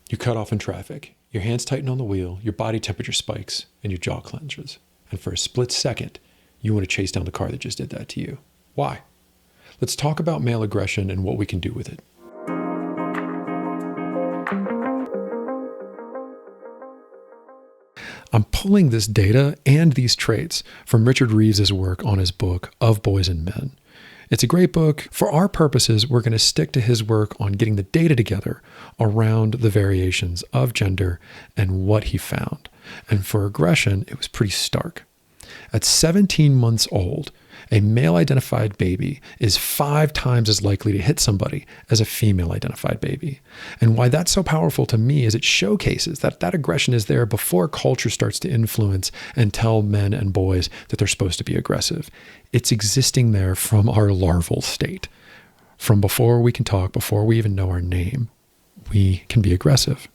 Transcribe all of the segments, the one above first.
You cut off in traffic. Your hands tighten on the wheel, your body temperature spikes, and your jaw clenches. And for a split second, you want to chase down the car that just did that to you. Why? Let's talk about male aggression and what we can do with it. I'm pulling this data and these traits from Richard Reeves's work on his book, Of Boys and Men. It's a great book. For our purposes, we're going to stick to his work on getting the data together around the variations of gender and what he found. And for aggression, it was pretty stark. At 17 months old, a male-identified baby is 5 times as likely to hit somebody as a female-identified baby. And why that's so powerful to me is it showcases that that aggression is there before culture starts to influence and tell men and boys that they're supposed to be aggressive. It's existing there from our larval state. From before we can talk, before we even know our name, we can be aggressive.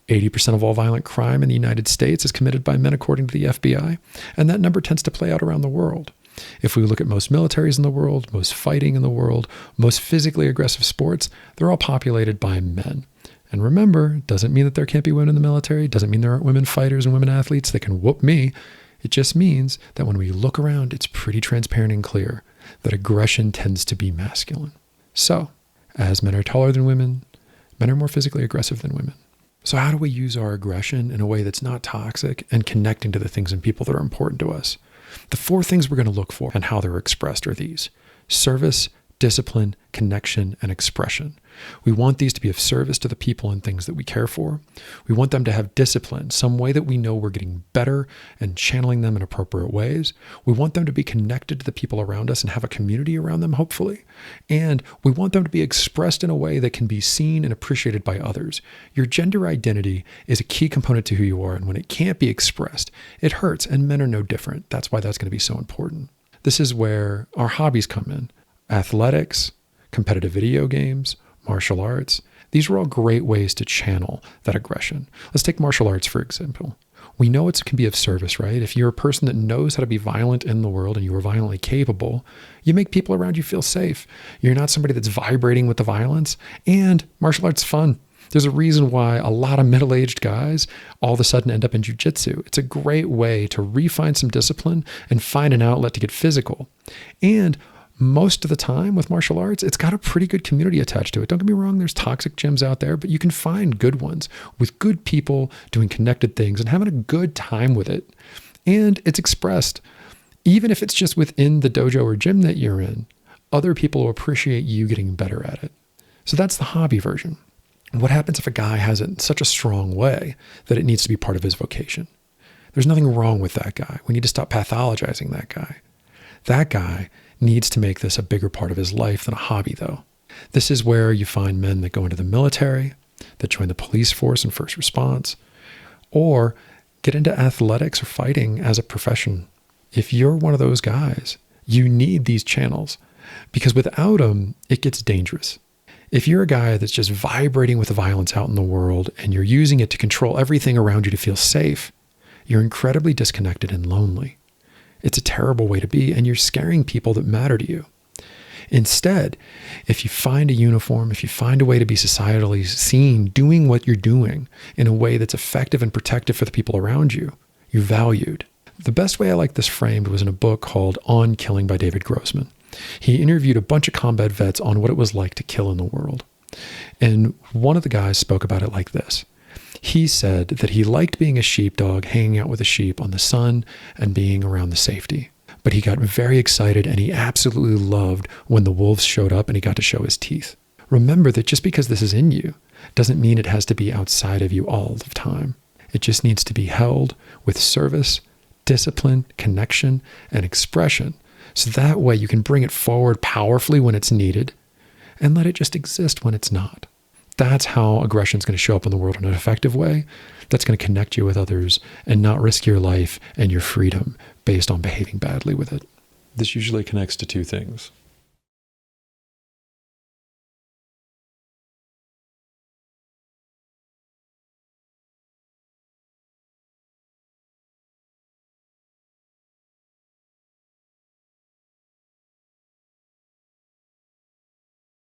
80% of all violent crime in the United States is committed by men, according to the FBI, and that number tends to play out around the world. If we look at most militaries in the world, most fighting in the world, most physically aggressive sports, they're all populated by men. And remember, it doesn't mean that there can't be women in the military, doesn't mean there aren't women fighters and women athletes that can whoop me. It just means that when we look around, it's pretty transparent and clear that aggression tends to be masculine. So, as men are taller than women, men are more physically aggressive than women. So how do we use our aggression in a way that's not toxic and connecting to the things and people that are important to us? The 4 things we're going to look for and how they're expressed are these: service, discipline, connection, and expression. We want these to be of service to the people and things that we care for. We want them to have discipline, some way that we know we're getting better and channeling them in appropriate ways. We want them to be connected to the people around us and have a community around them, hopefully. And we want them to be expressed in a way that can be seen and appreciated by others. Your gender identity is a key component to who you are, and when it can't be expressed, it hurts, and men are no different. That's why that's going to be so important. This is where our hobbies come in. Athletics, competitive video games, martial arts. These are all great ways to channel that aggression. Let's take martial arts, for example. We know it can be of service, right? If you're a person that knows how to be violent in the world and you are violently capable, you make people around you feel safe. You're not somebody that's vibrating with the violence, and martial arts is fun. There's a reason why a lot of middle-aged guys all of a sudden end up in jiu-jitsu. It's a great way to refine some discipline and find an outlet to get physical. And most of the time with martial arts, it's got a pretty good community attached to it. Don't get me wrong, there's toxic gyms out there, but you can find good ones with good people doing connected things and having a good time with it. And it's expressed, even if it's just within the dojo or gym that you're in, other people will appreciate you getting better at it. So that's the hobby version. What happens if a guy has it in such a strong way that it needs to be part of his vocation? There's nothing wrong with that guy. We need to stop pathologizing that guy. That guy needs to make this a bigger part of his life than a hobby, though. This is where you find men that go into the military, that join the police force and first response, or get into athletics or fighting as a profession. If you're one of those guys, you need these channels, because without them, it gets dangerous. If you're a guy that's just vibrating with the violence out in the world and you're using it to control everything around you to feel safe, you're incredibly disconnected and lonely. It's a terrible way to be, and you're scaring people that matter to you. Instead, if you find a uniform, if you find a way to be societally seen doing what you're doing in a way that's effective and protective for the people around you, you're valued. The best way I like this framed was in a book called On Killing by David Grossman. He interviewed a bunch of combat vets on what it was like to kill in the world. And one of the guys spoke about it like this. He said that he liked being a sheepdog, hanging out with the sheep on the sun and being around the safety. But he got very excited and he absolutely loved when the wolves showed up and he got to show his teeth. Remember that just because this is in you doesn't mean it has to be outside of you all the time. It just needs to be held with service, discipline, connection, and expression. So that way you can bring it forward powerfully when it's needed and let it just exist when it's not. That's how aggression is going to show up in the world in an effective way. That's going to connect you with others and not risk your life and your freedom based on behaving badly with it. This usually connects to 2 things.